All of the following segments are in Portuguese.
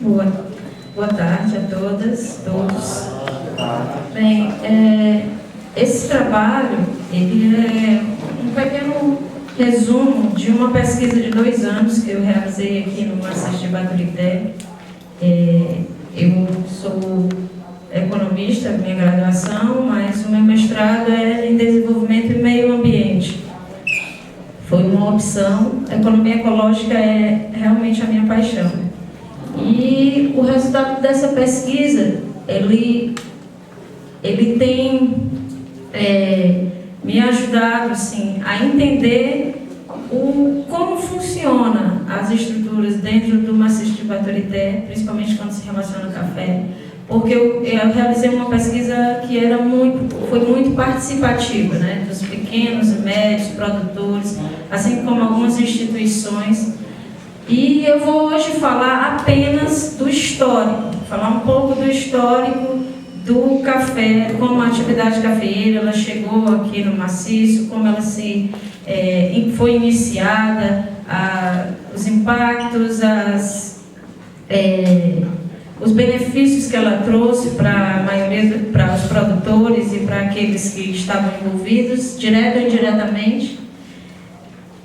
Boa tarde a todas, todos. Bem, esse trabalho, ele é um pequeno resumo de uma pesquisa de 2 anos que eu realizei aqui no Maciço de Baturité. Eu sou economista, minha graduação, mas o meu mestrado é em desenvolvimento e meio ambiente. Foi uma opção. A economia ecológica é realmente a minha paixão. E o resultado dessa pesquisa, ele tem me ajudado assim, a entender como funcionam as estruturas dentro do Maciço de Baturité, principalmente quando se relaciona ao café, porque eu realizei uma pesquisa que foi muito participativa, né, dos pequenos e médios produtores, assim como algumas instituições. E eu vou hoje falar apenas do histórico, falar um pouco do histórico do café, como a atividade cafeeira ela chegou aqui no Maciço, como ela foi iniciada, os impactos, os benefícios que ela trouxe para a maioria, para os produtores e para aqueles que estavam envolvidos, direto ou indiretamente.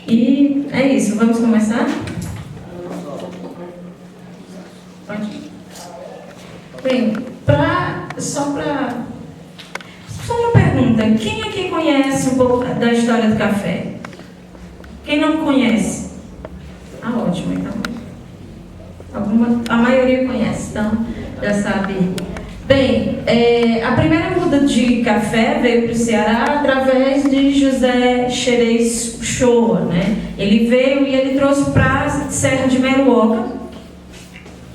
E é isso, vamos começar? Bem, só uma pergunta, quem aqui conhece um pouco da história do café? Quem não conhece? Ótimo, então. A maioria conhece, então já sabe. Bem, a primeira muda de café veio para o Ceará através de José Xerez Shoa, né? Ele veio e ele trouxe para a Serra de Meruoca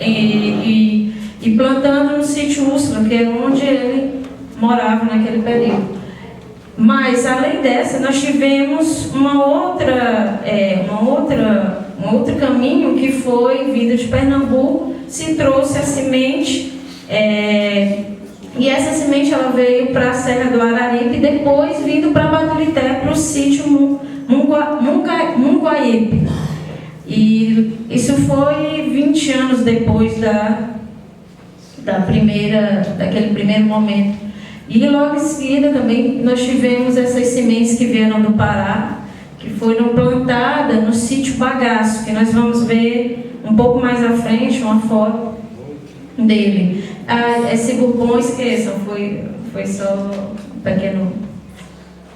e plantando no sítio Úrsula, que é onde ele morava naquele período. Mas, além dessa, nós tivemos um outro caminho que foi vindo de Pernambuco, se trouxe a semente, e essa semente ela veio para a Serra do Araripe e depois vindo para Baturité, para o sítio Munguaípe. E isso foi 20 anos depois daquele primeiro momento. E logo em seguida também nós tivemos essas sementes que vieram do Pará, que foram plantadas no sítio Bagaço, que nós vamos ver um pouco mais à frente uma foto dele. Esse bourbon, esqueçam, foi só um pequeno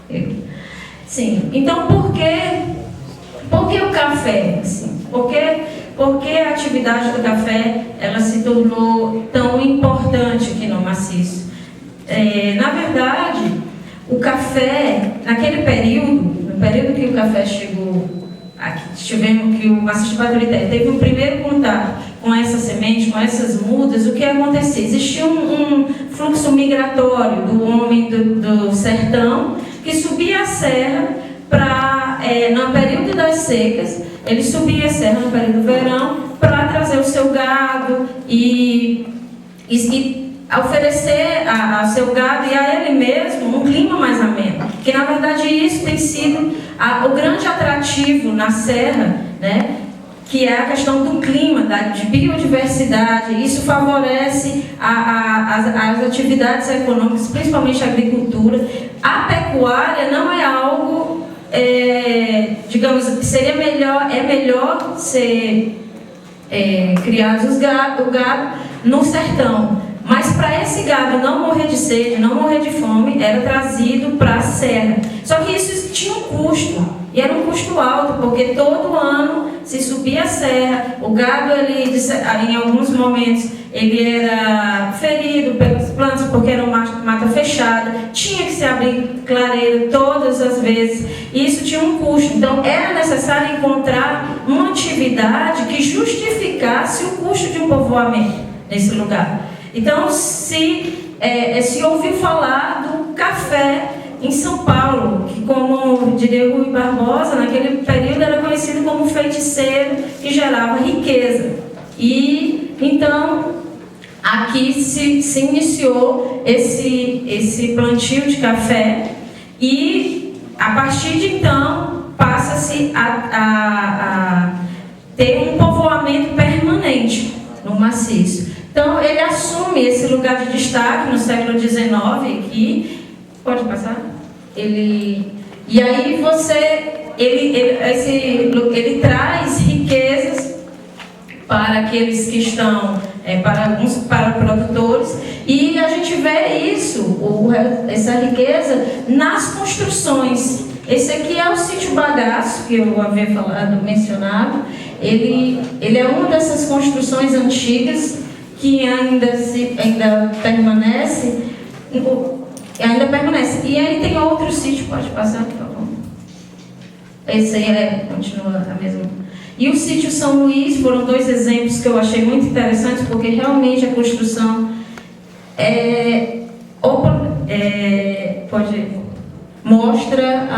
erro. Sim, então por que o café? Assim, por que a atividade do café ela se tornou tão importante aqui no Maciço? Na verdade, o café, naquele período, no período que o café chegou aqui, tivemos que o Maciço de Baturité teve um primeiro contato com essa semente, com essas mudas, o que acontecia? Existia um fluxo migratório do homem do sertão que subia a serra no período das secas, ele subia a serra no período do verão para trazer o seu gado e oferecer ao seu gado e a ele mesmo um clima mais ameno. Que na verdade isso tem sido o grande atrativo na serra, né? Que é a questão do clima, de biodiversidade. Isso favorece as atividades econômicas, principalmente a agricultura. A pecuária não é algo, digamos, é melhor ser criados o gado no sertão. Mas para esse gado não morrer de sede, não morrer de fome, era trazido para a serra. Só que isso tinha um custo, e era um custo alto, porque todo ano se subia a serra, o gado, em alguns momentos, ele era ferido pelas plantas, porque era uma mata fechada, tinha que se abrir clareira todas as vezes, e isso tinha um custo. Então, era necessário encontrar uma atividade que justificasse o custo de um povoamento nesse lugar. Então, se ouviu falar do café em São Paulo, que, como diria Rui Barbosa, naquele período era conhecido como feiticeiro que gerava riqueza. E, então, aqui se iniciou esse plantio de café e, a partir de então, passa-se a ter um povoamento permanente. no maciço. Então, ele assume esse lugar de destaque no século XIX aqui. Pode passar? E aí ele traz riquezas para aqueles que estão, para produtores, e a gente vê isso, essa riqueza nas construções. Esse aqui é o sítio Bagaço, que eu havia mencionado. Ele é uma dessas construções antigas que ainda permanece. E aí tem outro sítio, pode passar, por favor. Esse aí continua a mesma. E o sítio São Luís foram dois exemplos que eu achei muito interessantes, porque realmente a construção mostra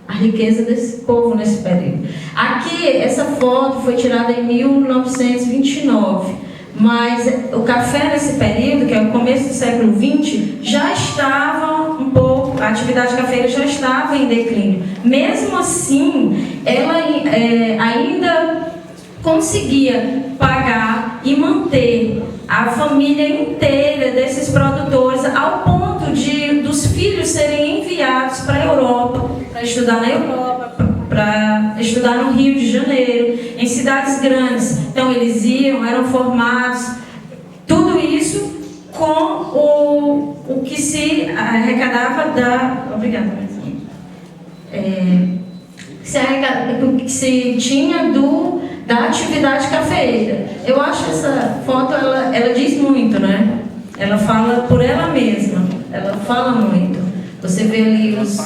a riqueza desse povo nesse período. Aqui, essa foto foi tirada em 1929, mas o café nesse período, que é o começo do século XX, já estava um pouco, a atividade cafeira já estava em declínio. Mesmo assim, ela ainda conseguia pagar e manter a família inteira desses produtores, ao ponto dos filhos serem enviados para a Europa, para estudar na Europa, para estudar no Rio de Janeiro, em cidades grandes. Então eles eram formados, tudo isso com o que se arrecadava o que se tinha da atividade cafeeira. Eu acho essa foto, ela diz muito, né? Ela fala por ela mesma, ela fala muito. Você vê ali os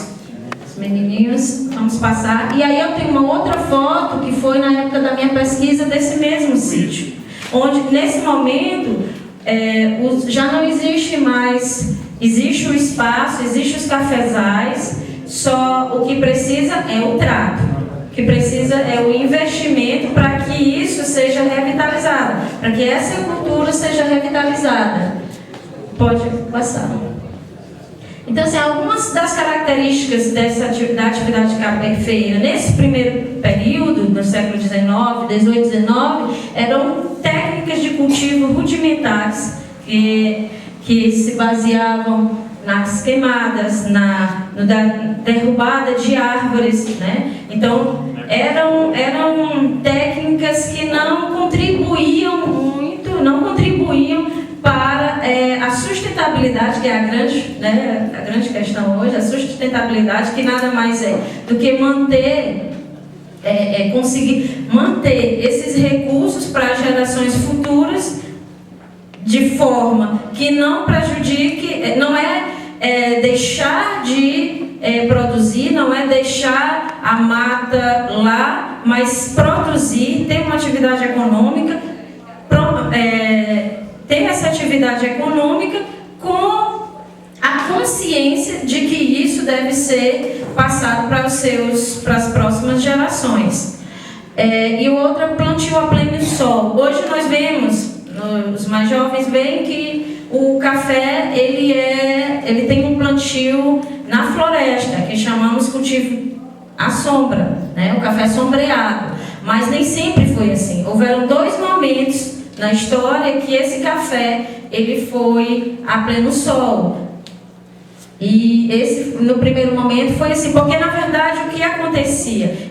menininhos, vamos passar. E aí eu tenho uma outra foto que foi na época da minha pesquisa desse mesmo sítio, onde nesse momento já não existe mais, existe o espaço, existe os cafezais, só o que precisa é o trato. O que precisa é o investimento para que isso seja revitalizado, para que essa cultura seja revitalizada. Pode passar. Então, assim, algumas das características da atividade cafeeira nesse primeiro período, do século XIX, XVIII, XIX, eram técnicas de cultivo rudimentares que se baseavam nas queimadas, na derrubada de árvores, né? Então, eram técnicas que não contribuíam muito, não contribuíam para a sustentabilidade, que é a grande questão hoje, a sustentabilidade, que nada mais é do que conseguir manter esses recursos para gerações futuras de forma que não prejudique, não é deixar de produzir, não é deixar a mata lá, mas produzir, ter uma atividade econômica, ter essa atividade econômica com a consciência de que isso deve ser passado para as próximas gerações. E outra, plantio a pleno sol. Hoje nós vemos, os mais jovens veem que o café ele tem um plantio na floresta, que chamamos cultivo à sombra, né? O café sombreado. Mas nem sempre foi assim. Houveram dois momentos na história que esse café ele foi a pleno sol. E no primeiro momento foi assim, porque na verdade o que acontecia?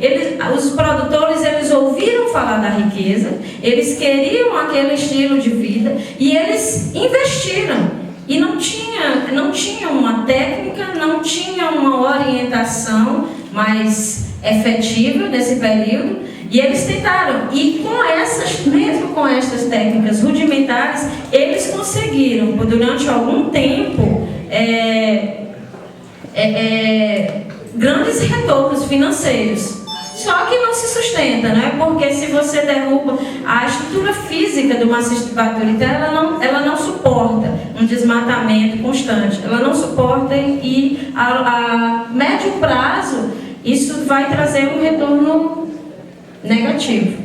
Os produtores eles ouviram falar da riqueza, eles queriam aquele estilo de vida e eles investiram. E não tinha uma técnica, não tinha uma orientação mais efetiva nesse período. E eles tentaram, e mesmo com essas técnicas rudimentares, eles conseguiram, durante algum tempo, grandes retornos financeiros. Só que não se sustenta, né? Porque se você derruba a estrutura física do maciço de Baturité, ela não suporta um desmatamento constante, ela não suporta, e a médio prazo isso vai trazer um retorno negativo.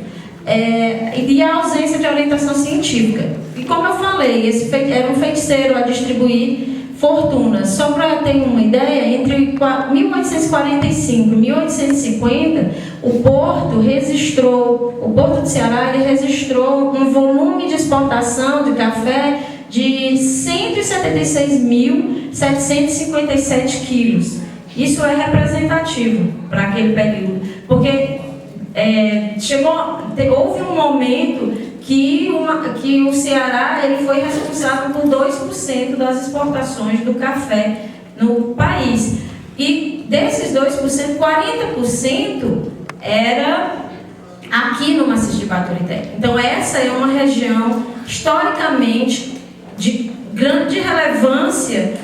E a ausência de orientação científica. E como eu falei, esse era um feiticeiro a distribuir fortunas. Só para ter uma ideia, entre 1845 e 1850, o Porto do Ceará, ele registrou um volume de exportação de café de 176.757 quilos. Isso é representativo para aquele período, porque houve um momento que o Ceará ele foi responsável por 2% das exportações do café no país. E desses 2%, 40% era aqui no maciço de Baturité. Então essa é uma região historicamente de grande relevância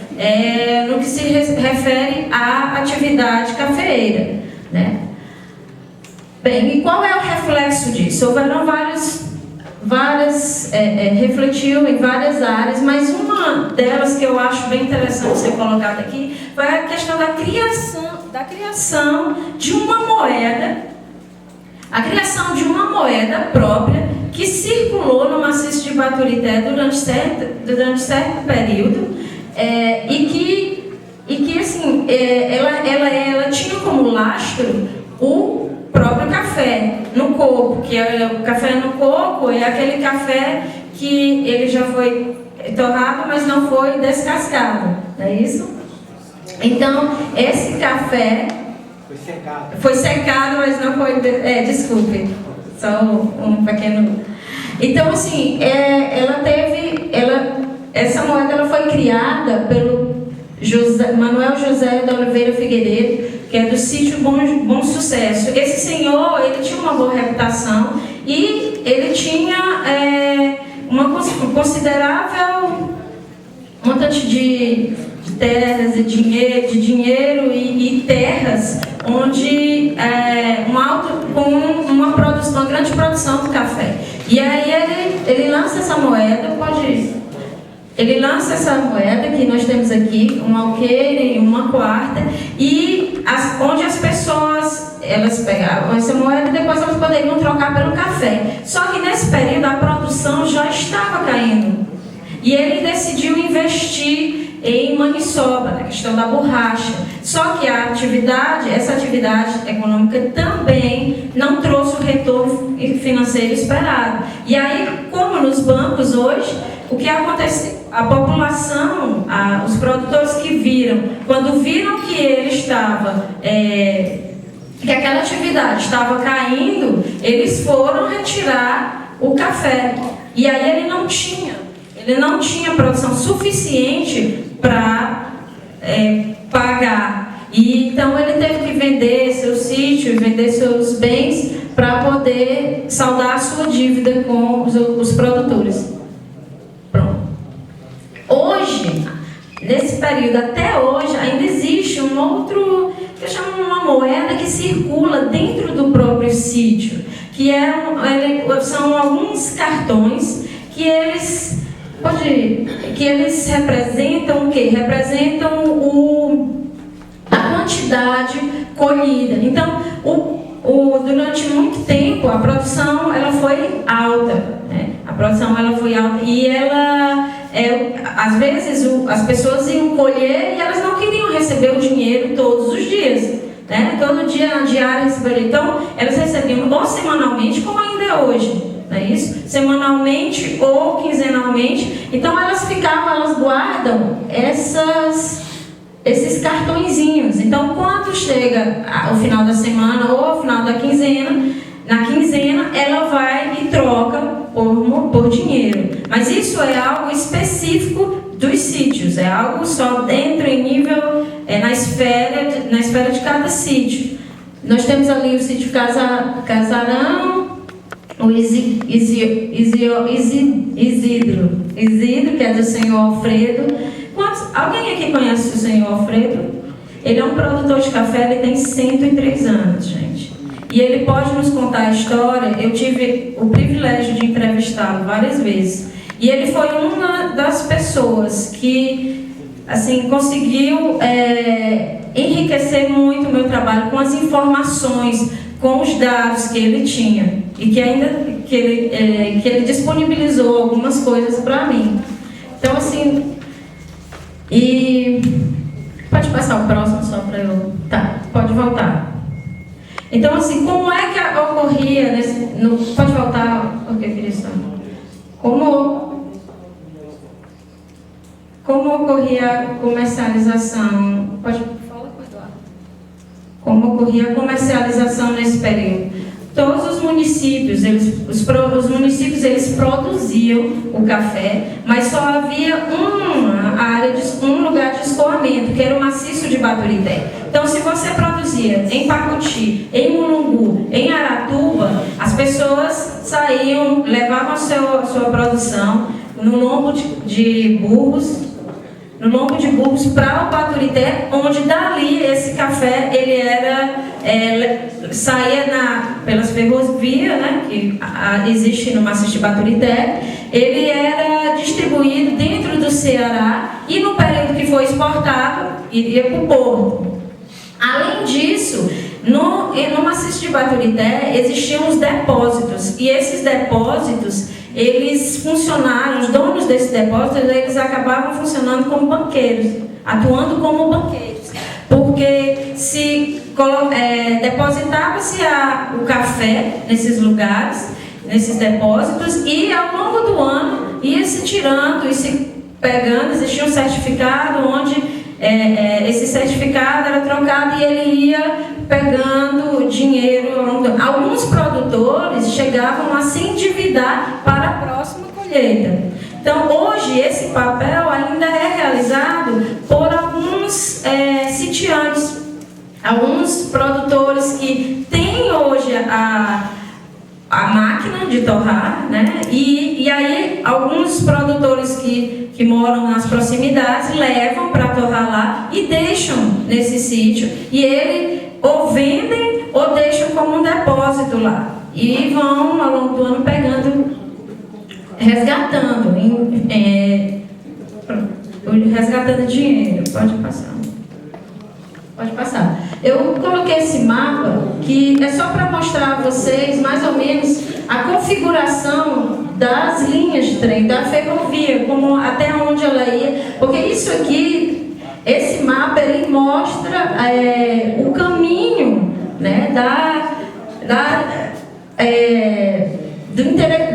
no que se refere à atividade cafeeira, né? Bem, e qual é o reflexo disso? Houveram refletiu em várias áreas, mas uma delas que eu acho bem interessante ser colocada aqui foi a questão da criação de uma moeda própria que circulou no maciço de Baturité durante certo período, e que assim, ela tinha como lastro o próprio café no coco, que é o café no coco, é aquele café que ele já foi torrado, mas não foi descascado, não é isso? Então, esse café foi secado, mas não foi, desculpe, só um pequeno... Então, assim, essa moeda ela foi criada pelo Manuel José de Oliveira Figueiredo, que é do sítio Bom Sucesso. Esse senhor, ele tinha uma boa reputação e ele tinha uma considerável montante de terras e dinheiro e terras onde com uma grande produção do café. E aí ele lança essa moeda, ele lança essa moeda que nós temos aqui, um alqueire e uma quarta, e onde as pessoas, elas pegavam essa moeda e depois elas poderiam trocar pelo café. Só que nesse período a produção já estava caindo. E ele decidiu investir em maniçoba, na questão da borracha. Só que essa atividade econômica também não trouxe o retorno financeiro esperado. E aí, como nos bancos hoje, o que acontece? A população, os produtores quando viram que ele estava, que aquela atividade estava caindo, eles foram retirar o café. E aí ele não tinha produção suficiente para pagar. E então ele teve que vender seu sítio, vender seus bens para poder saldar a sua dívida com os produtores. Hoje, nesse período até hoje, ainda existe um outro, que eu chamo uma moeda que circula dentro do próprio sítio, que são alguns cartões que eles representam o quê? Representam a quantidade colhida. Então, durante muito tempo, a produção ela foi alta, né? A produção ela foi alta e às vezes as pessoas iam colher e elas não queriam receber o dinheiro todos os dias, né? Todo dia na diária receberam. Então, elas recebiam ou semanalmente, como ainda é hoje, não é isso? Semanalmente ou quinzenalmente. Então, elas guardam esses cartõezinhos. Então, quando chega o final da semana ou o final da quinzena, na quinzena ela vai e troca por dinheiro. Mas isso é algo específico dos sítios, é algo só dentro em nível, na esfera de cada sítio. Nós temos ali o sítio Casarão, o Isidro, que é do senhor Alfredo. Alguém aqui conhece o senhor Alfredo? Ele é um produtor de café, ele tem 103 anos, gente. E ele pode nos contar a história. Eu tive o privilégio de entrevistá-lo várias vezes. E ele foi uma das pessoas que, assim, conseguiu enriquecer muito o meu trabalho com as informações, com os dados que ele tinha. E que ele disponibilizou algumas coisas para mim. Então, assim, E pode passar o próximo só para eu... Tá, pode voltar. Então, assim, como é que ocorria pode voltar, porque eu queria saber. Como ocorria a comercialização? Como ocorria a comercialização nesse período? Todos os municípios, os municípios produziam o café, mas só havia um lugar de escoamento, que era o maciço de Baturité. Então, se você produzia em Pacuti, em Mulungu, em Aratuba, as pessoas saíam, levavam a sua produção no lombo de burros, para o Baturité, onde dali esse café ele saía pelas ferrovias, né, que existe no maciço de Baturité, ele era distribuído dentro do Ceará e no período que foi exportado, iria para o porto. Além disso, no maciço de Baturité existiam os depósitos, e esses depósitos eles funcionaram, os donos desses depósitos, eles acabavam funcionando como banqueiros, atuando como banqueiros, porque se depositava-se o café nesses lugares, nesses depósitos, e ao longo do ano ia se tirando e se pegando, existia um certificado onde esse certificado era trocado e ele ia pegando dinheiro. Alguns produtores chegavam a se endividar para a próxima colheita. Então, hoje, esse papel ainda é realizado por alguns sitiantes, alguns produtores que têm hoje a máquina de torrar, né? E aí alguns produtores que moram nas proximidades levam para torrar lá e deixam nesse sítio, e ele ou vendem ou deixam como um depósito lá, e vão ao longo do ano pegando, resgatando dinheiro. Pode passar. Eu coloquei esse mapa que é só para mostrar a vocês mais ou menos a configuração das linhas de trem, da ferrovia, até onde ela ia, porque isso aqui, esse mapa, ele mostra o caminho, né,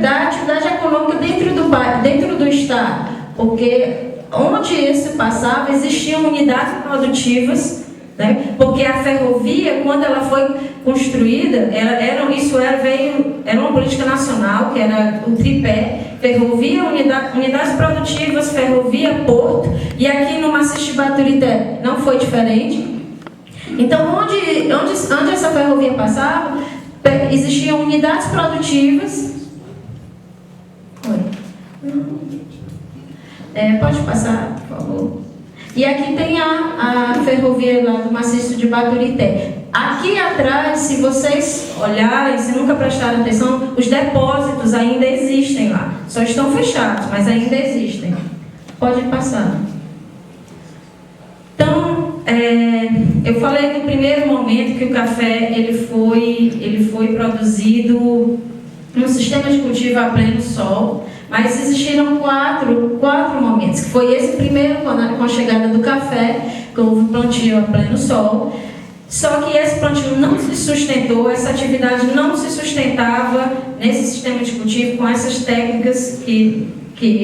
da atividade econômica dentro do estado, porque onde isso passava existiam unidades produtivas, né? Porque a ferrovia, quando ela foi construída, era uma política nacional, que era o tripé: ferrovia, unidades produtivas, ferrovia, porto, e aqui no maciço de Baturité não foi diferente. Então, onde essa ferrovia passava, existiam unidades produtivas. Pode passar, por favor. E aqui tem a ferrovia lá do maciço de Baturité. Aqui atrás, se vocês olharem, se nunca prestaram atenção, os depósitos ainda existem lá. Só estão fechados, mas ainda existem. Pode passar. Então, eu falei no primeiro momento que o café ele foi produzido num sistema de cultivo a pleno sol. Mas existiram quatro momentos, que foi esse primeiro, com a chegada do café, que houve plantio a pleno sol. Só que esse plantio não se sustentou, essa atividade não se sustentava nesse sistema de cultivo, com essas técnicas que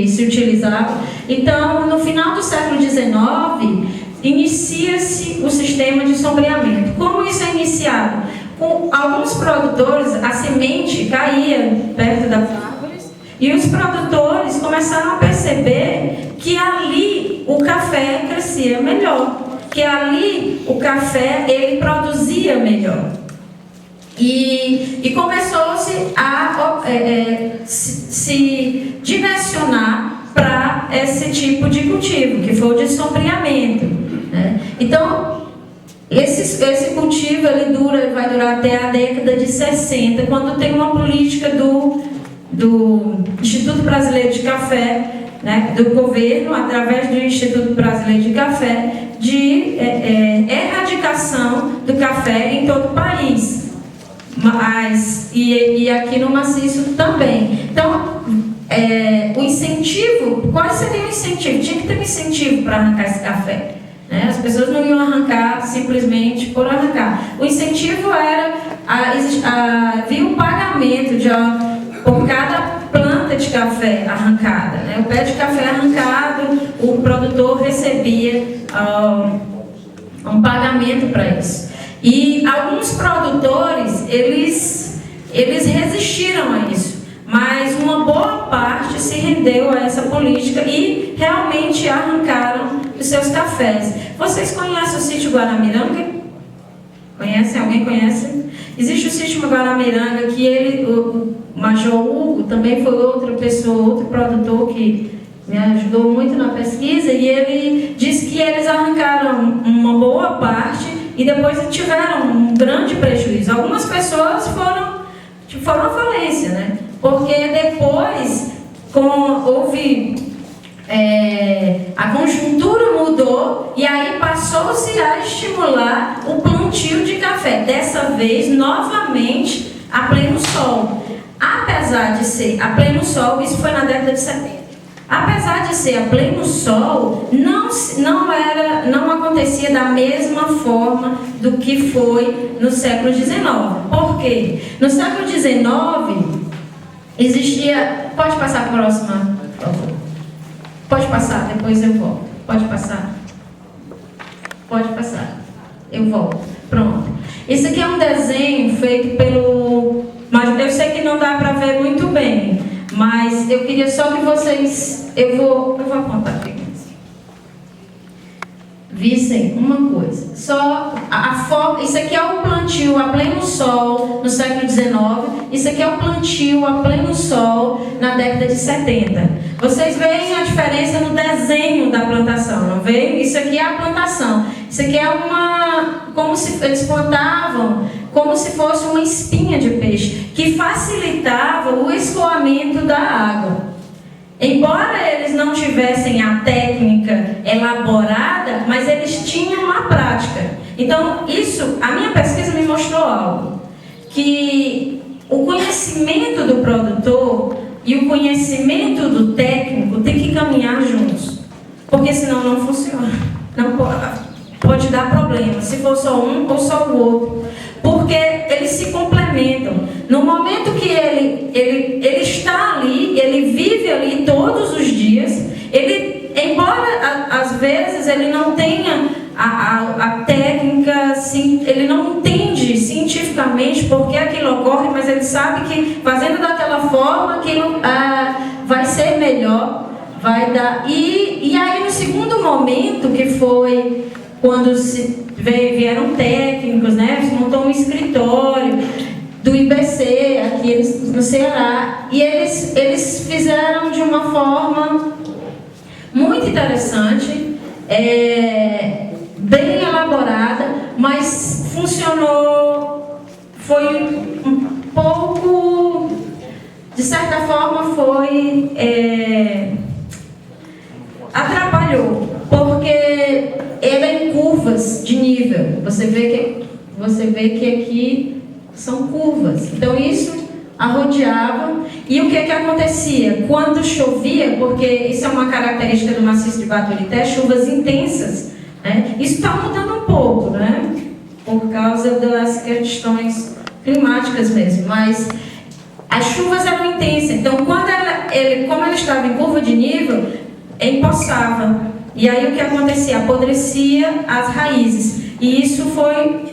se utilizavam. Então, no final do século XIX, inicia-se o sistema de sombreamento. Como isso é iniciado? Com alguns produtores, a semente caía perto das árvores, e os produtores começaram a perceber que ali o café crescia melhor, que ali o café ele produzia melhor. E começou-se a se direcionar para esse tipo de cultivo, que foi o de sombreamento, né? Então, esse cultivo ele vai durar até a década de 60, quando tem uma política do Instituto Brasileiro de Café, né, do governo, através do Instituto Brasileiro de Café, de erradicação do café em todo o país. E aqui no maciço também. Então, o incentivo qual seria o incentivo? Tinha que ter um incentivo para arrancar esse café. Né? As pessoas não iam arrancar simplesmente por arrancar. O incentivo era havia um pagamento por cada planta de café arrancada. Né? O pé de café arrancado, o produtor recebia um pagamento para isso. E alguns produtores, eles resistiram a isso, mas uma boa parte se rendeu a essa política e realmente arrancaram os seus cafés. Vocês conhecem o sítio Guaramiranga? Conhecem? Alguém conhece? Existe o sítio Guaramiranga que o Major Hugo também foi outra pessoa, outro produtor que me ajudou muito na pesquisa, e ele disse que eles arrancaram uma boa parte e depois tiveram um grande prejuízo. Algumas pessoas foram à falência, né? Porque depois a conjuntura mudou e aí passou-se a estimular o plantio de café, dessa vez novamente a pleno sol. Apesar de ser a pleno sol, isso foi na década de 70. Apesar de ser a pleno sol, não acontecia da mesma forma do que foi no século XIX. Por quê? No século XIX existia... Pode passar a próxima, por favor. Pode passar, depois eu volto. Pode passar. Pode passar. Eu volto. Pronto. Esse aqui é um desenho feito pelo... Mas eu sei que não dá para ver muito bem, mas eu queria só que vocês... Eu vou apontar aqui. Vissem uma coisa. Só isso aqui é o plantio a pleno sol no século XIX. Isso aqui é o plantio a pleno sol na década de 70. Vocês veem a diferença no desenho da plantação, não veem? Isso aqui é a plantação. Isso aqui é como se eles plantavam como se fosse uma espinha de peixe, que facilitava o escoamento da água. Embora eles não tivessem a técnica elaborada, mas eles tinham uma prática. Então, a minha pesquisa me mostrou algo, que o conhecimento do produtor e o conhecimento do técnico tem que caminhar juntos, porque senão não funciona. Não pode dar problema, se for só um ou só o outro, porque eles se complementam. No momento que ele está ali, ele vive ali todos os dias, embora às vezes ele não tenha a técnica, ele não entende cientificamente por que aquilo ocorre, mas ele sabe que fazendo daquela forma aquilo vai ser melhor, vai dar. E aí no segundo momento, que foi quando vieram técnicos, né, se montou um escritório do IBC aqui no Ceará, e eles fizeram de uma forma muito interessante, bem elaborada, mas funcionou, foi um pouco, de certa forma atrapalhou, porque era em curvas de nível. Você vê que aqui são curvas. Então isso arrodeava. E o que acontecia? Quando chovia, porque isso é uma característica do maciço de Baturité, chuvas intensas, né? Isso está mudando um pouco, né? Por causa das questões climáticas mesmo. Mas as chuvas eram intensas. Então, como ele estava em curva de nível, empoçava. E aí o que acontecia? Apodrecia as raízes. E isso foi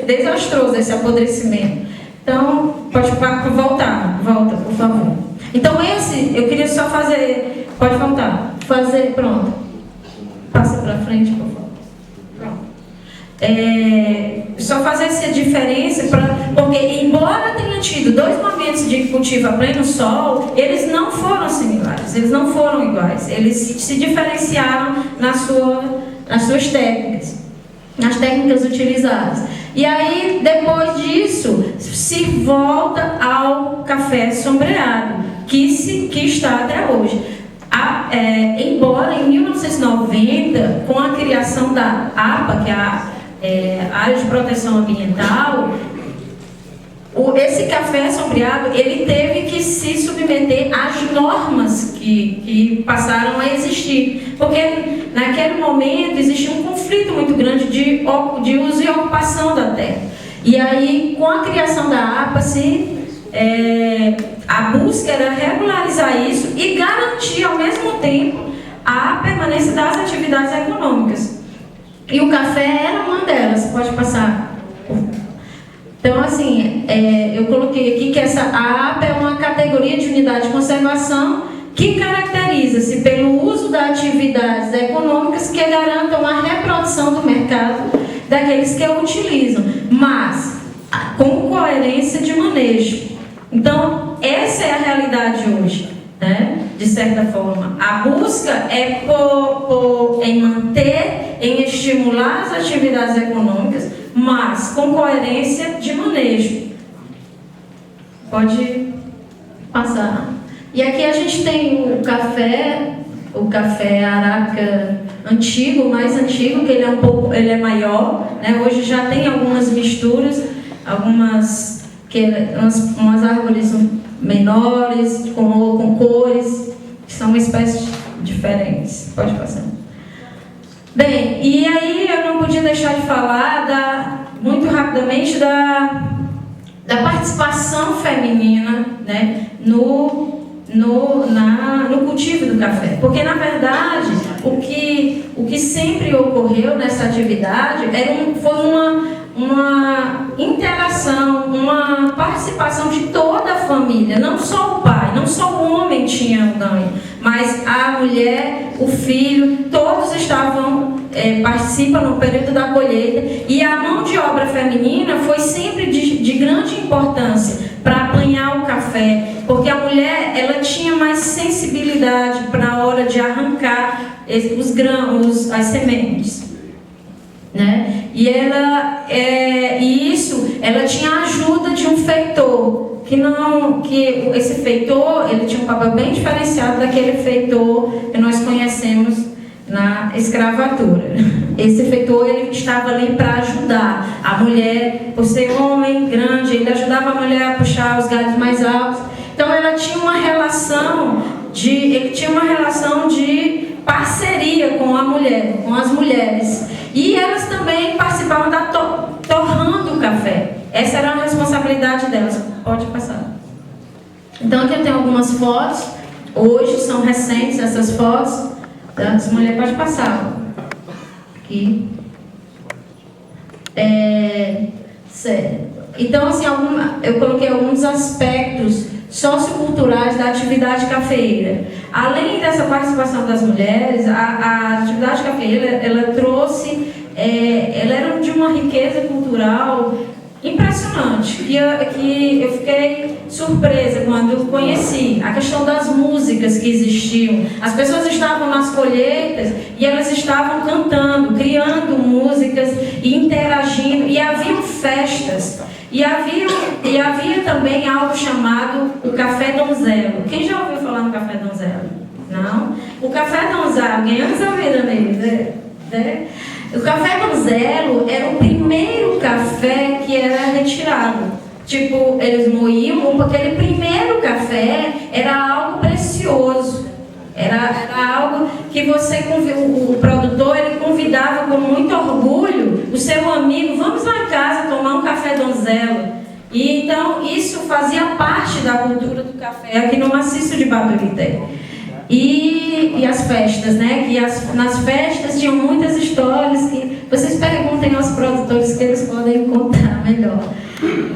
desastroso, esse apodrecimento. Então, volta, por favor. Então eu queria só fazer, pode voltar, pronto. Passa para frente, por favor. Pronto. Só fazer essa diferença, porque embora tenha tido 2 momentos de cultivo a pleno sol, eles não foram similares, eles não foram iguais, eles se diferenciaram nas suas técnicas, nas técnicas utilizadas. E aí, depois disso, se volta ao café sombreado, que está até hoje. Embora em 1990, com a criação da APA, que é a Área de Proteção Ambiental, esse café sombreado, ele teve que se submeter às normas que passaram a existir. Porque naquele momento existia um conflito muito grande de uso e ocupação da terra. E aí, com a criação da APA, a busca era regularizar isso e garantir, ao mesmo tempo, a permanência das atividades econômicas. E o café era uma delas. Pode passar. Então, assim, eu coloquei aqui que a APA é uma categoria de unidade de conservação que caracteriza-se pelo uso das atividades econômicas que garantam a reprodução do mercado daqueles que a utilizam, mas com coerência de manejo. Então, essa é a realidade hoje, né? De certa forma. A busca é em manter, em estimular as atividades econômicas, mas com coerência de manejo. Pode passar. E aqui a gente tem o café Araca antigo, mais antigo, que ele é maior, né? Hoje já tem algumas misturas, umas árvores menores, com cores, que são espécies diferentes. Pode passar. Bem, e aí eu não podia deixar de falar muito rapidamente da participação feminina, né, no cultivo do café. Porque, na verdade, o que sempre ocorreu nessa atividade foi uma interação, uma participação de toda a família, não só o pai, não só o homem tinha um ganho, mas a mulher, o filho, todos participam no período da colheita, e a mão de obra feminina foi sempre de grande importância para apanhar o café, porque a mulher ela tinha mais sensibilidade para a hora de arrancar os grãos, as sementes, né? E ela tinha a ajuda de um feitor, que esse feitor ele tinha um papel bem diferenciado daquele feitor que nós conhecemos na escravatura. Esse feitor ele estava ali para ajudar a mulher, por ser homem grande, ele ajudava a mulher a puxar os galhos mais altos. Então ele tinha uma relação de parceria com a mulher, com as mulheres. E elas também participavam da torrando o café. Essa era a responsabilidade delas. Pode passar. Então aqui eu tenho algumas fotos. Hoje são recentes essas fotos. Das mulheres. Pode passar. Aqui. Certo. Então, assim, eu coloquei alguns aspectos socioculturais da atividade cafeeira. Além dessa participação das mulheres, a atividade cafeeira, ela trouxe, ela era de uma riqueza cultural impressionante, que eu fiquei surpresa quando conheci a questão das músicas que existiam. As pessoas estavam nas colheitas e elas estavam cantando, criando músicas e interagindo, e haviam festas. E havia também algo chamado o Café Donzelo. Quem já ouviu falar no Café Donzelo? Não? O Café Donzelo, alguém antes ouviu nele, né? O Café Donzelo era o primeiro café que era retirado. Tipo, eles moíam, porque aquele primeiro café era algo precioso. Era algo que o produtor ele convidava com muito orgulho o seu amigo, vamos lá em casa tomar um café Donzelo. E então isso fazia parte da cultura do café aqui no maciço de Baturité. E as festas, né? Nas festas tinham muitas histórias que vocês perguntem aos produtores que eles podem contar melhor.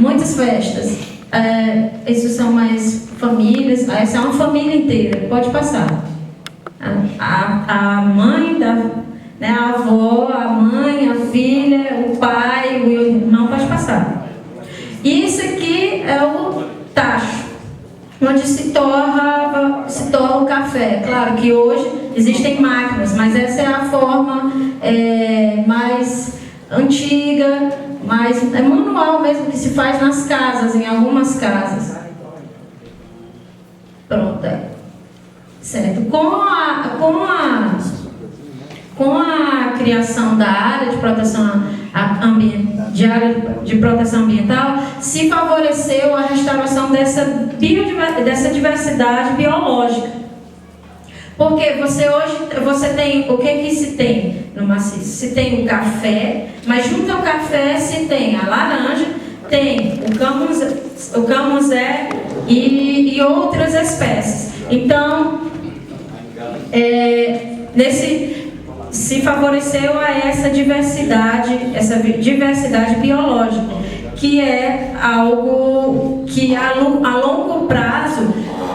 Muitas festas. Isso são mais famílias. Essa é uma família inteira. Pode passar. A mãe né, a avó, a mãe, a filha, o pai, o irmão. Pode passar. E isso aqui é o tacho, onde se torra o café. Claro que hoje existem máquinas, mas essa é a forma mais antiga, mais manual mesmo, que se faz nas casas, em algumas casas. Pronto. Certo. Com a criação da área de proteção de área de proteção ambiental, se favoreceu a restauração dessa diversidade biológica. Porque você tem, o que se tem no maciço? Se tem o café, mas junto ao café se tem a laranja, tem o camuzé e outras espécies. Então, se favoreceu a essa diversidade biológica, que é algo que a longo prazo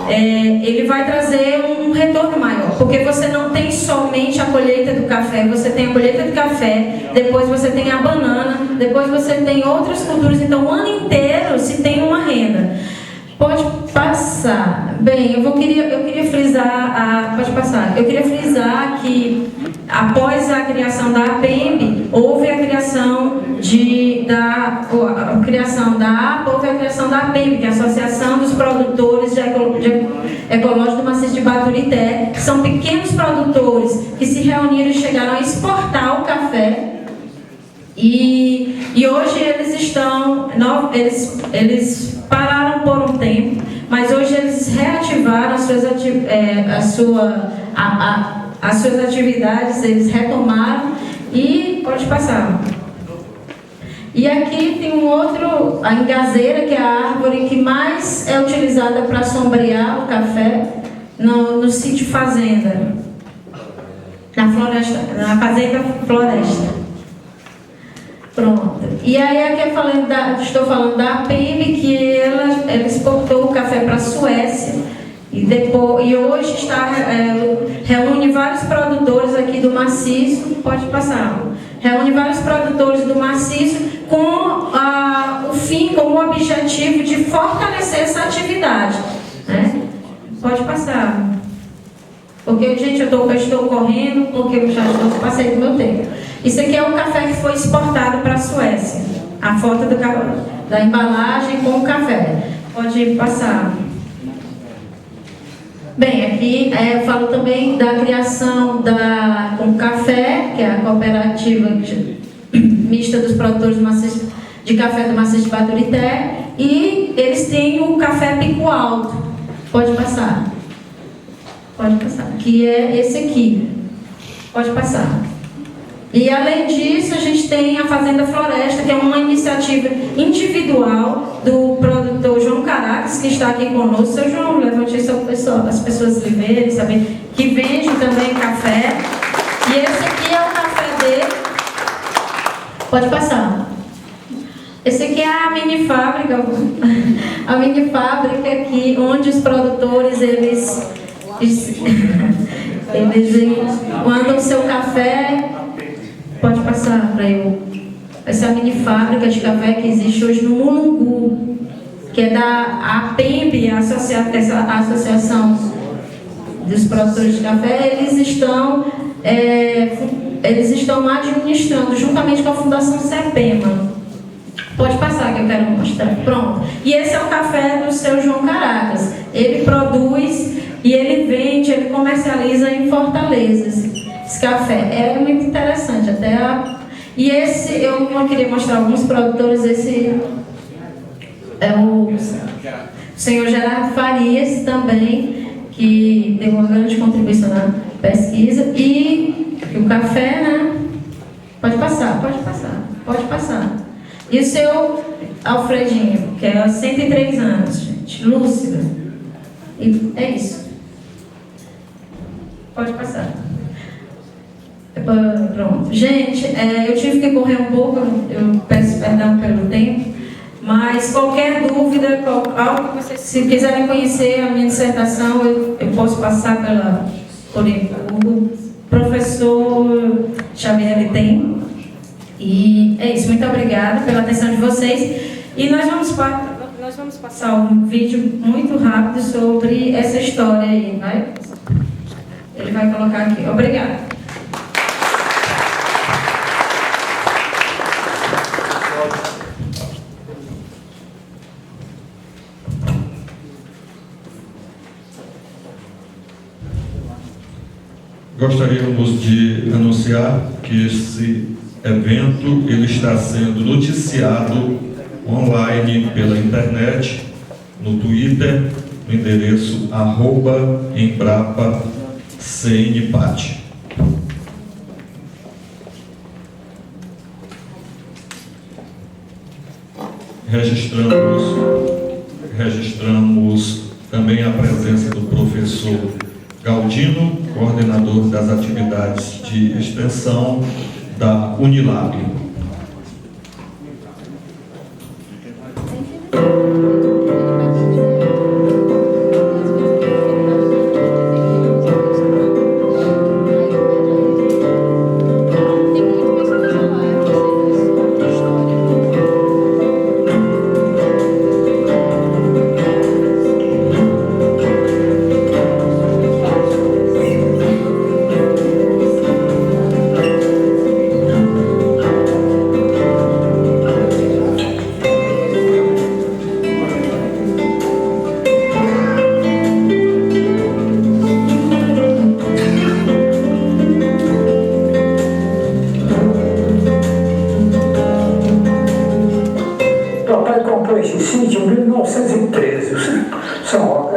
ele vai trazer um retorno maior, porque você não tem somente a colheita do café, você tem a colheita do café, depois você tem a banana, depois você tem outras culturas, então o ano inteiro se tem uma renda. Pode passar. Bem, eu queria frisar, pode passar. Eu queria frisar que após a criação da APEMB, houve a criação da APEMB, que é a Associação dos Produtores Ecológicos do Maciço de Baturité, que são pequenos produtores que se reuniram e chegaram a exportar o café. E hoje eles pararam por um tempo, mas hoje eles reativaram as suas atividades, eles retomaram e pode passar. E aqui tem a engazeira, que é a árvore que mais é utilizada para sombrear o café no sítio fazenda, na fazenda floresta. Pronto. E aí aqui estou falando da APEMB, que ela exportou o café para a Suécia e hoje reúne vários produtores aqui do maciço, pode passar, reúne vários produtores do maciço com o objetivo de fortalecer essa atividade, né? Pode passar. Porque, gente, eu estou correndo, porque eu já passei do meu tempo. Isso aqui é o café que foi exportado para a Suécia. A foto da embalagem com o café. Pode passar. Bem, aqui eu falo também da criação com o café, que é a cooperativa mista dos produtores de café do Maciço de Baturité. E eles têm o café Pico Alto. Pode passar. Pode passar. Que é esse aqui. Pode passar. E além disso, a gente tem a Fazenda Floresta, que é uma iniciativa individual do produtor João Caracas, que está aqui conosco. Seu João, levante as pessoas lhe verem, saber, que vende também café. E esse aqui é o café dele. Pode passar. Esse aqui é a mini fábrica, aqui, onde os produtores, eles mandam o seu café. Pode passar para eu. Essa é a mini fábrica de café que existe hoje no Mulungu, que é da APEMB, essa Associação dos Produtores de Café. Eles estão administrando, juntamente com a Fundação CEPEMA. Pode passar que eu quero mostrar. Pronto. E esse é o café do seu João Caracas. Ele produz e ele vende, ele comercializa em Fortaleza. Esse café é muito interessante. E esse, eu não queria mostrar alguns produtores. Esse é o senhor Gerardo Farias também, que deu uma grande contribuição na pesquisa. E o café, né? Pode passar. E o seu Alfredinho, que é 103 anos, gente, lúcido. E é isso. Pode passar. Pronto. Gente, eu tive que correr um pouco, eu peço perdão pelo tempo, mas qualquer dúvida, algo que vocês, se quiserem conhecer a minha dissertação, eu posso passar por o professor Xavier tem. E é isso, muito obrigada pela atenção de vocês. E nós vamos passar um vídeo muito rápido sobre essa história aí, vai? Ele vai colocar aqui. Obrigada. Gostaríamos de anunciar que esse evento ele está sendo noticiado online pela internet, no Twitter, no endereço @embrapa-cnpat. Registramos também a presença do professor Galdino, coordenador das atividades de extensão da Unilab. Esse sítio em 1913, São Roque.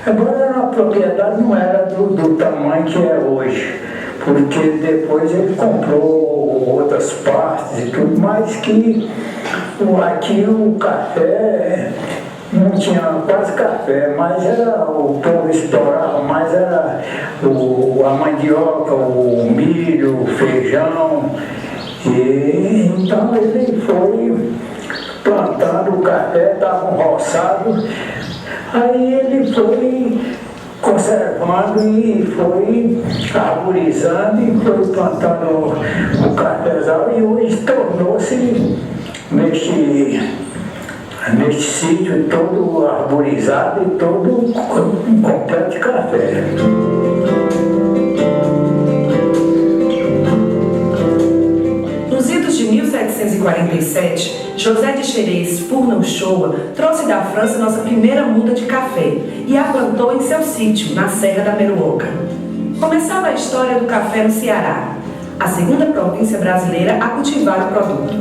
Agora a propriedade não era do tamanho que é hoje, porque depois ele comprou outras partes e tudo, mas que aqui o café não tinha quase café, mas era o povo explorava, mais era a mandioca, o milho, o feijão. E então ele foi plantando o café, estava um roçado, aí ele foi conservando e foi arborizando e foi plantando o cafezal e hoje tornou-se neste sítio todo arborizado e todo completo de café. De 1747, José de Xerez Fournauchoa trouxe da França nossa primeira muda de café e a plantou em seu sítio, na Serra da Meruoca. Começava a história do café no Ceará, a segunda província brasileira a cultivar o produto.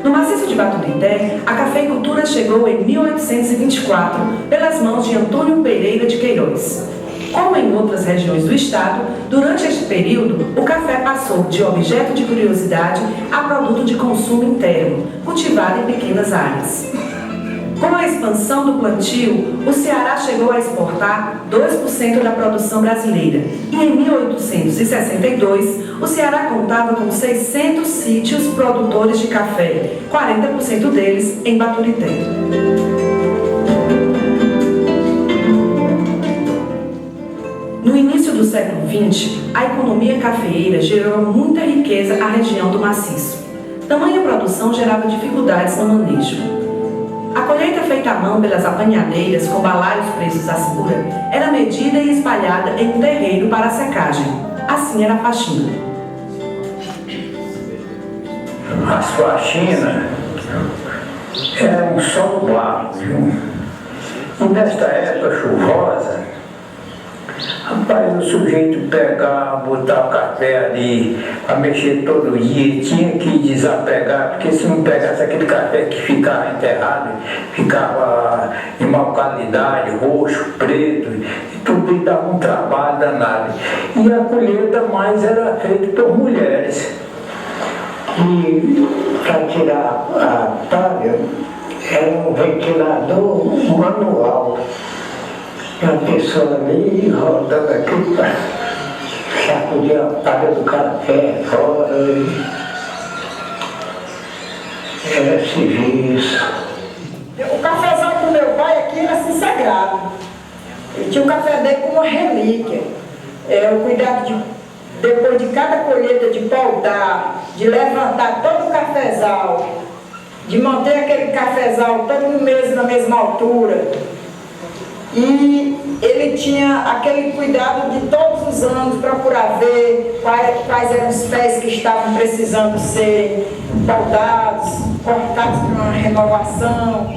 No maciço de Baturité, a cafeicultura chegou em 1824 pelas mãos de Antônio Pereira de Queiroz. Como em outras regiões do estado, durante este período, o café passou de objeto de curiosidade a produto de consumo interno, cultivado em pequenas áreas. Com a expansão do plantio, o Ceará chegou a exportar 2% da produção brasileira e em 1862, o Ceará contava com 600 sítios produtores de café, 40% deles em Baturité. No início do século XX, a economia cafeeira gerou muita riqueza à região do maciço. Tamanha produção gerava dificuldades no manejo. A colheita feita à mão pelas apanhadeiras com balaios presos à cintura era medida e espalhada em um terreiro para a secagem. Assim era a faxina. As faxinas eram um solo barro, viu? E nesta época chuvosa, rapaz, o sujeito pegar, botar o café ali para mexer todo dia, tinha que desapegar, porque se não pegasse aquele café que ficava enterrado, ficava em mau qualidade, roxo, preto, e tudo e dava um trabalho danado. E a colheita mais era feita por mulheres. E para tirar a palha era um ventilador manual. A pessoa ali rodando aqui para sacudir a palha do café fora. Era serviço. O cafezal do meu pai aqui era assim sagrado. Ele tinha o café dele como uma relíquia. O cuidado de, depois de cada colheita, de podar, de levantar todo o cafezal, de manter aquele cafezal todo no mesmo, na mesma altura. E ele tinha aquele cuidado de todos os anos procurar ver quais eram os pés que estavam precisando ser podados, cortados para uma renovação.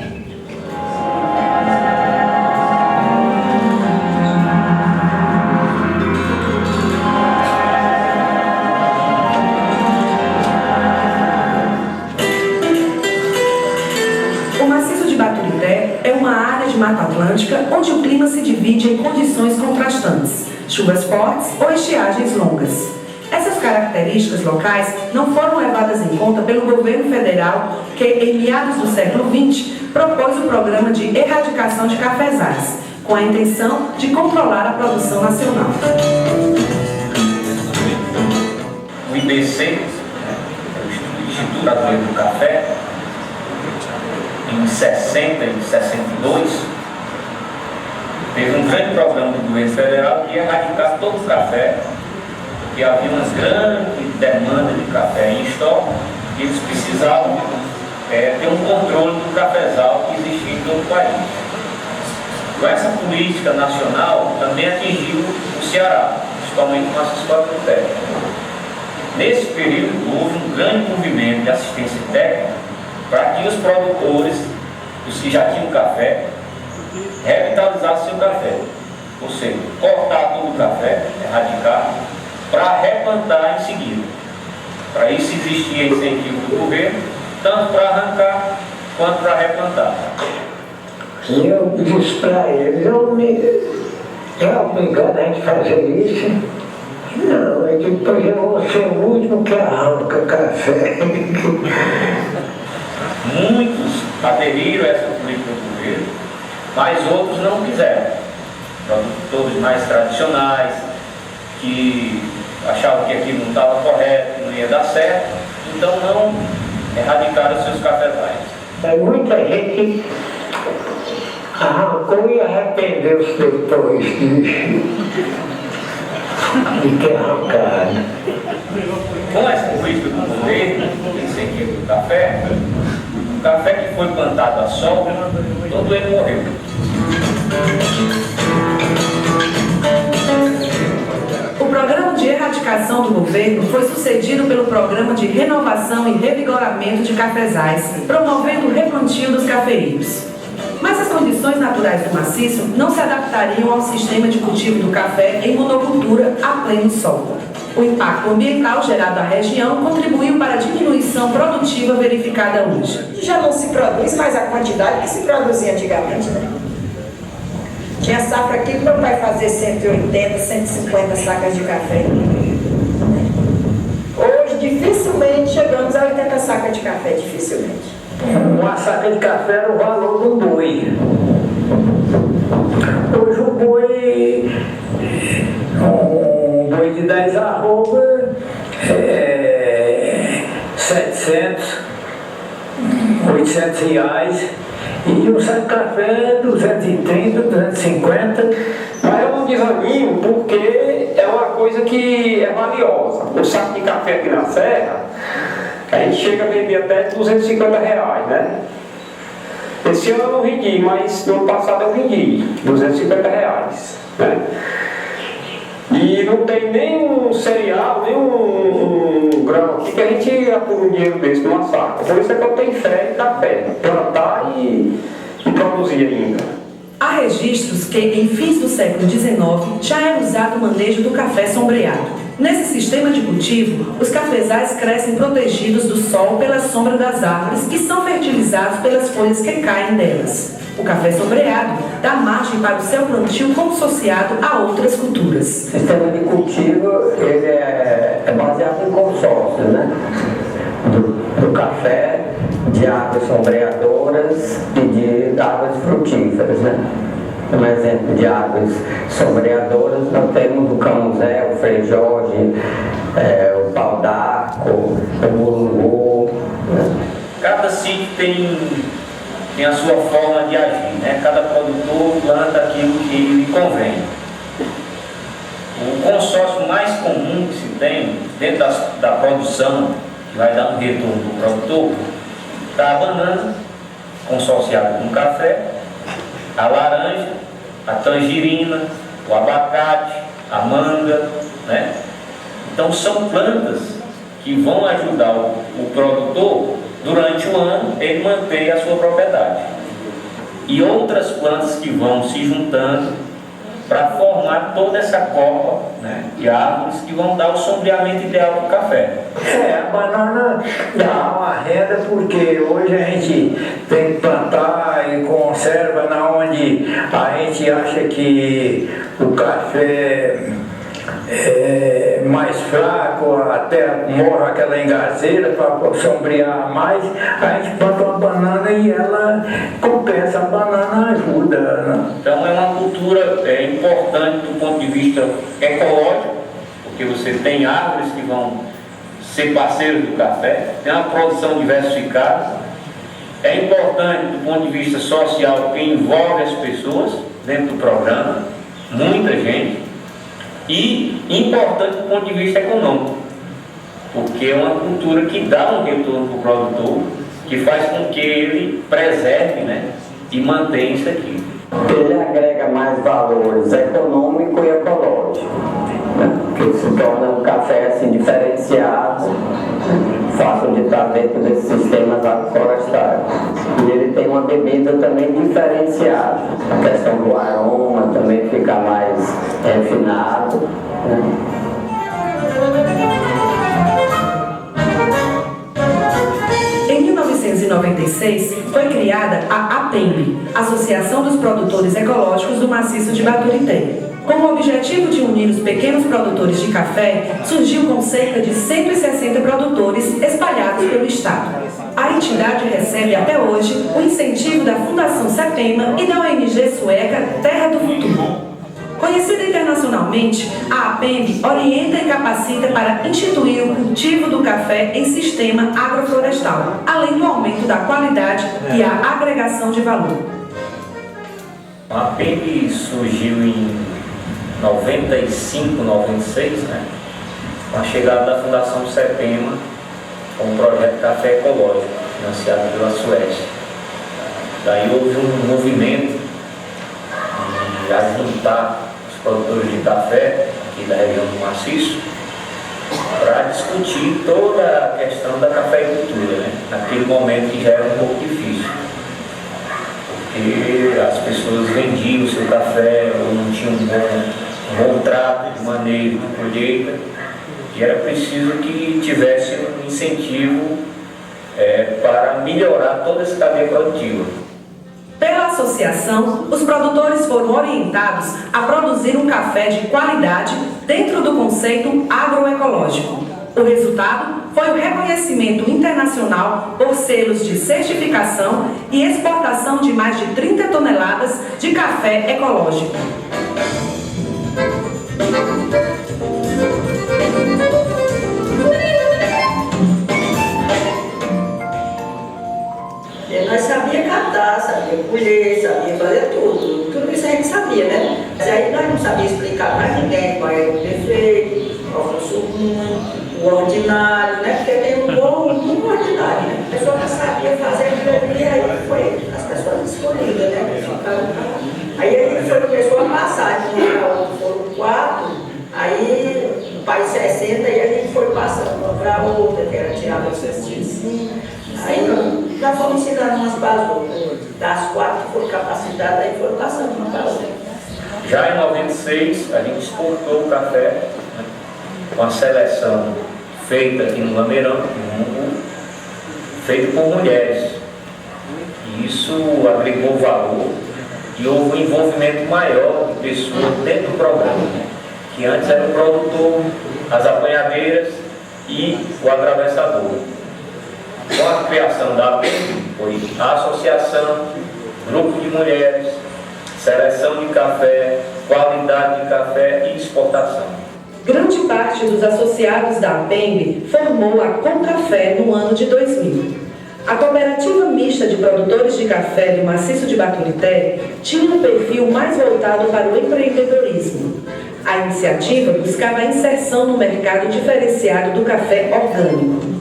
atlântica, onde o clima se divide em condições contrastantes, chuvas fortes ou estiagens longas. Essas características locais não foram levadas em conta pelo governo federal, que, em meados do século XX, propôs o programa de erradicação de cafezais, com a intenção de controlar a produção nacional. O IBC, o Instituto Brasileiro do Café, em 60 e 62, fez um grande programa do governo federal de erradicar todo o café, porque havia uma grande demanda de café em estoque e eles precisavam ter um controle do cafezal que existia em todo o país. Com essa política nacional também atingiu o Ceará, principalmente com essa escola do técnico. Nesse período houve um grande movimento de assistência técnica para que os produtores, os que já tinham café, revitalizassem seu café. Ou seja, cortar todo o café, erradicar, para replantar em seguida. Para isso existia incentivo do governo, tanto para arrancar quanto para replantar. E eu disse para eles, é obrigado a gente fazer isso? Não, eu digo, pois eu vou ser o último que arranca café. Muitos aderiram a essa política do governo, mas outros não quiseram. Produtores mais tradicionais, que achavam que aquilo não estava correto, que não ia dar certo, então não erradicaram seus cafezais. Muita gente arrancou e arrependeu-se depois de ter arrancado. Com essa política do governo, de incentivo do café, o café que foi plantado a sol, todo ele morreu. O programa de erradicação do governo foi sucedido pelo programa de renovação e revigoramento de cafezais, promovendo o replantio dos cafeeiros. Mas as condições naturais do maciço não se adaptariam ao sistema de cultivo do café em monocultura a pleno sol. O impacto ambiental gerado à região contribuiu para a diminuição produtiva verificada hoje. Já não se produz mais a quantidade que se produzia antigamente, né? Tinha safra aqui que meu pai fazia 180, 150 sacas de café. Hoje, dificilmente chegamos a 80 sacas de café, dificilmente. Uma saca de café era o valor do boi. Hoje o boi, um boi de 10 arroba, 700, 800 reais. E um saco de café, 230, 250. Mas eu não desanimo porque é uma coisa que é valiosa. O saco de café aqui na Serra, a gente chega a vender até 250 reais, né? Esse ano eu não vendi, mas no ano passado eu vendi 250 reais, né? E não tem nem um cereal, nem um grão aqui que a gente apura um dinheiro desse numa saca. Por isso é que eu tenho fé em café, plantar e produzir ainda. Há registros que, em fins do século XIX, já era usado o manejo do café sombreado. Nesse sistema de cultivo, os cafezais crescem protegidos do sol pela sombra das árvores que são fertilizados pelas folhas que caem delas. O café sombreado dá margem para o seu plantio consociado a outras culturas. O sistema de cultivo ele é baseado em consórcio, né? Do café, de árvores sombreadoras e de árvores frutíferas, né? Um exemplo de árvores sombreadoras, nós temos o camunzé, o Frei Jorge, o pau d'arco, o mulungu. Né? Cada sítio tem a sua forma de agir, né? Cada produtor planta aquilo que lhe convém. O consórcio mais comum que se tem dentro da produção, que vai dar um retorno do produtor, está a banana, consorciada com café, a laranja, a tangerina, o abacate, a manga, né? Então são plantas que vão ajudar o produtor durante o ano ele manter a sua propriedade. E outras plantas que vão se juntando para formar toda essa copa, né, de árvores que vão dar o sombreamento ideal para o café. A banana dá uma renda porque hoje a gente tem que plantar e conserva na onde a gente acha que o café é mais fraco, até morre aquela engazeira para sombrear mais, a gente planta uma banana e ela compensa, a banana ajuda, né? Então é uma cultura importante do ponto de vista ecológico, porque você tem árvores que vão ser parceiros do café, tem uma produção diversificada, é importante do ponto de vista social, porque envolve as pessoas dentro do programa, muita gente, e importante do ponto de vista econômico, porque é uma cultura que dá um retorno para o produtor, que faz com que ele preserve, né, e mantenha isso aqui. Ele agrega mais valores econômico e ecológico, né? Que se torna um café assim diferenciado, fácil de estar dentro desses sistemas agroflorestais. E ele tem uma bebida também diferenciada, a questão do aroma também fica mais refinado, né? Em 1996, foi criada a APEMB, Associação dos Produtores Ecológicos do Maciço de Baturité. Com o objetivo de unir os pequenos produtores de café, surgiu com cerca de 160 produtores espalhados pelo estado. A entidade recebe até hoje o incentivo da Fundação Sepema e da ONG sueca Terra do Futuro. Conhecida internacionalmente, a APEMB orienta e capacita para instituir o cultivo do café em sistema agroflorestal, além do aumento da qualidade e a agregação de valor. A APEMB surgiu em 95, 96, né, com a chegada da Fundação Sepema, com o projeto Café Ecológico, financiado pela Suécia. Daí houve um movimento de ajuntar os produtores de café aqui da região do Maciço para discutir toda a questão da cafeicultura, né? Naquele momento que já era um pouco difícil, porque as pessoas vendiam o seu café ou não tinham um bom trato de manejo de colheita, e era preciso que tivesse um incentivo para melhorar toda essa cadeia produtiva. Pela associação, os produtores foram orientados a produzir um café de qualidade dentro do conceito agroecológico. O resultado foi o reconhecimento internacional por selos de certificação e exportação de mais de 30 toneladas de café ecológico. Nós sabíamos cantar, sabíamos colher, sabíamos fazer tudo. Tudo isso a gente sabia, né? Mas aí nós não sabíamos explicar para ninguém qual era o defeito, qual fosse o ruim, o ordinário, né? Porque tem um bom e um ordinário, né? A pessoa que sabia fazer aquilo ali, aí foi as pessoas escolhidas, né? Aí a gente começou a passar de um para outro, foram 4, aí o país 60, e a gente foi passando uma para outra, que era tirada 65. Aí nós fomos ensinando umas para as outras. Das 4 que foram capacitadas, aí foram passando uma para a outra. Já em 96, a gente exportou o café, né, com a seleção feita aqui no Lameirão, feito por mulheres. E isso agregou valor e houve um envolvimento maior de pessoas dentro do programa, né, que antes era o produtor, as apanhadeiras e o atravessador. Com a criação da APEMB, foi a associação, grupo de mulheres, seleção de café, qualidade de café e exportação. Grande parte dos associados da APEMB formou a Concafé no ano de 2000. A cooperativa mista de produtores de café do Maciço de Baturité tinha um perfil mais voltado para o empreendedorismo. A iniciativa buscava a inserção no mercado diferenciado do café orgânico.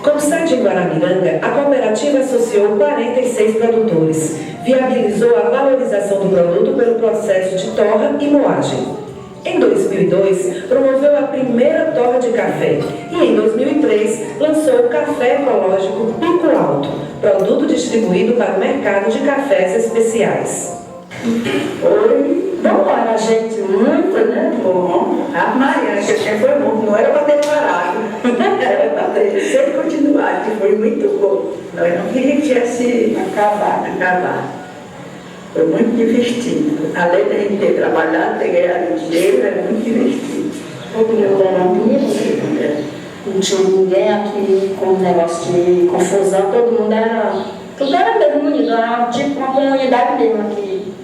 Com sede em Guaramiranga, a cooperativa associou 46 produtores, viabilizou a valorização do produto pelo processo de torra e moagem. Em 2002, promoveu a primeira torra de café e, em 2003, lançou o Café Ecológico Pico Alto, produto distribuído para o mercado de cafés especiais. Foi Bom, era gente muito, né? Bom, a Maria, que sempre foi bom, não era para ter parado, era para ter sempre continuado, que foi muito bom. Nós não queríamos que tivesse acabado. Foi muito divertido. Além de a gente ter trabalhado, ter ganhado dinheiro, era muito divertido. Todo mundo era amigo, não tinha ninguém aqui com negócio de confusão, tudo era mesmo unido, era tipo uma comunidade mesmo aqui.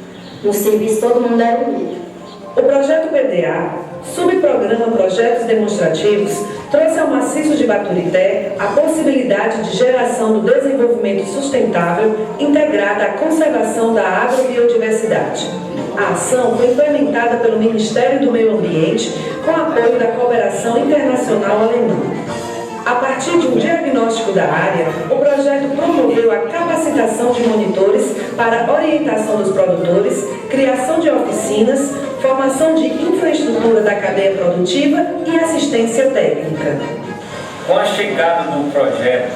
No serviço todo mundo era unido. O projeto PDA, subprograma Projetos Demonstrativos, trouxe ao maciço de Baturité a possibilidade de geração do desenvolvimento sustentável integrada à conservação da agrobiodiversidade. A ação foi implementada pelo Ministério do Meio Ambiente com apoio da Cooperação Internacional Alemã. A partir de um diagnóstico da área, o projeto promoveu a capacitação de monitores para orientação dos produtores, criação de oficinas, formação de infraestrutura da cadeia produtiva e assistência técnica. Com a chegada do projeto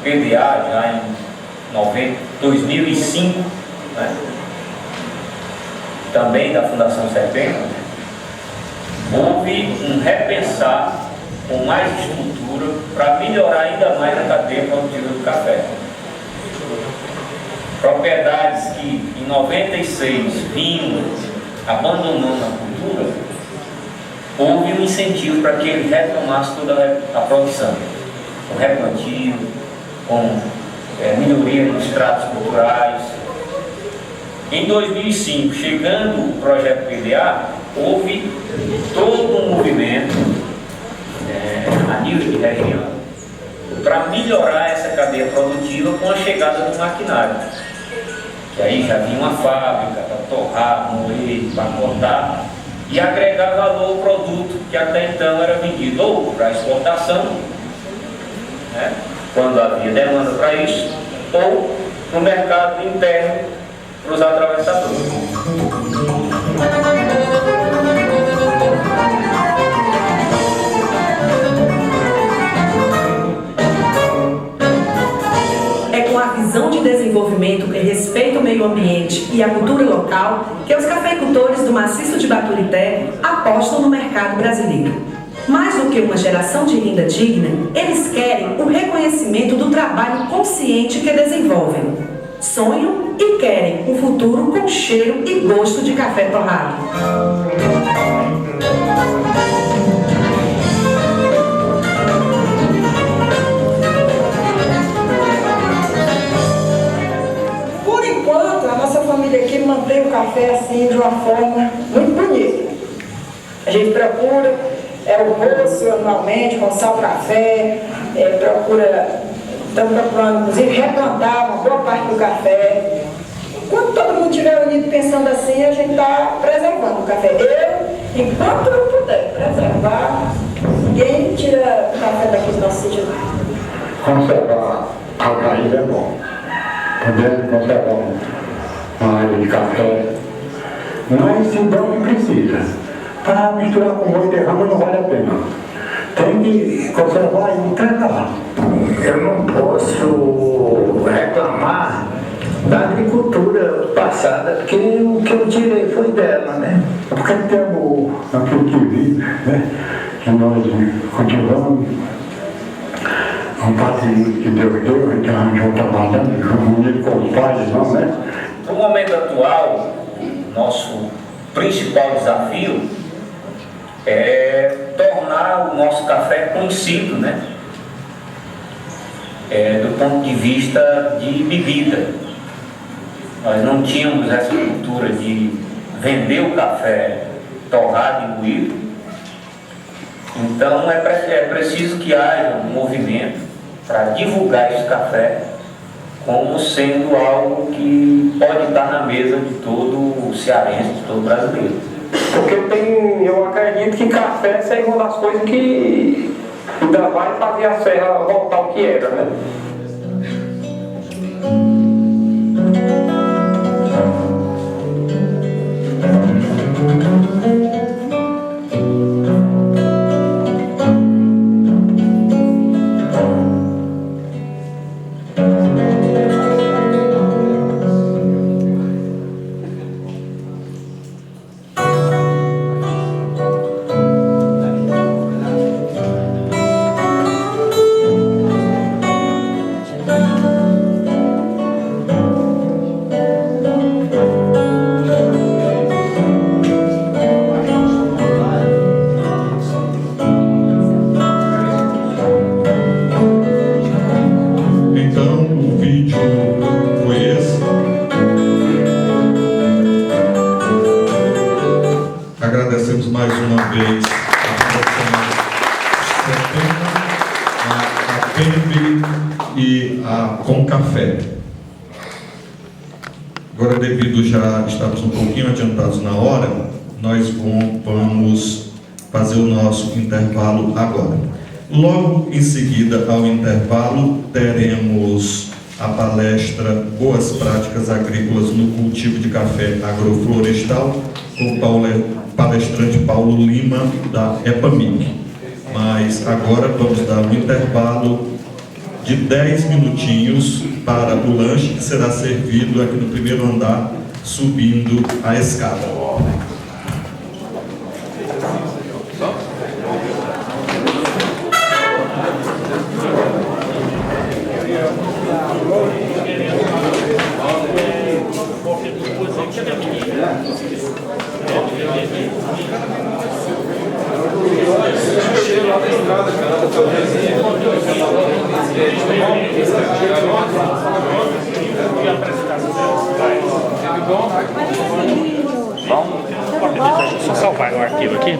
PDA, já em 2005, né, também da Fundação 70, houve um repensar com mais estrutura para melhorar ainda mais a cadeia produtiva do café. Propriedades que em 96 vinham abandonando a cultura, houve um incentivo para que ele retomasse toda a produção, com replantio, com melhoria nos tratos culturais. Em 2005, chegando o projeto PDA, houve todo um movimento a nível de região para melhorar essa cadeia produtiva com a chegada do maquinário. Que aí já vinha uma fábrica para torrar, moer, para cortar e agregar valor ao produto que até então era vendido ou para exportação, né, quando havia demanda para isso, ou no mercado interno para os atravessadores. Visão de desenvolvimento que respeita o meio ambiente e a cultura local que os cafeicultores do maciço de Baturité apostam no mercado brasileiro. Mais do que uma geração de renda digna, eles querem o reconhecimento do trabalho consciente que desenvolvem. Sonham e querem um futuro com cheiro e gosto de café torrado. Aqui mantém o café assim de uma forma muito bonita. A gente procura o roço anualmente, roçar o café, estamos procurando inclusive replantar uma boa parte do café. Enquanto todo mundo estiver unido pensando assim, a gente está preservando o café. Enquanto eu puder preservar, ninguém tira o café daqui do nosso sítio. Conservar a raiz é bom. Podemos conservar uma área de café, mas se não precisa. Para misturar com boi de rama não vale a pena. Tem que conservar e entregar. Eu não posso reclamar da agricultura passada, porque o que eu tirei foi dela, né? Porque temos aquilo que vive, né? Que nós cultivamos um patrimônio que Deus deu, a gente arranjou trabalhando, unido com os pais, não, né? No momento atual, nosso principal desafio é tornar o nosso café conhecido, né? Do ponto de vista de bebida. Nós não tínhamos essa cultura de vender o café torrado e moído. Então é preciso que haja um movimento para divulgar esse café como sendo algo que pode estar na mesa de todo cearense, de todo brasileiro. Porque eu acredito que café seja uma das coisas que ainda vai fazer a serra voltar ao que era, né? agradecemos mais uma vez a Fundação a PEMB e a Com Café. Agora, devido já estarmos um pouquinho adiantados na hora, nós vamos fazer o nosso intervalo agora. Logo em seguida ao intervalo, teremos a palestra Boas Práticas Agrícolas no Cultivo de Café Agroflorestal, com o palestrante Paulo Lima, da EPAMIC. Mas agora vamos dar um intervalo de 10 minutinhos para o lanche, que será servido aqui no primeiro andar, subindo a escada. Só salvar o arquivo aqui.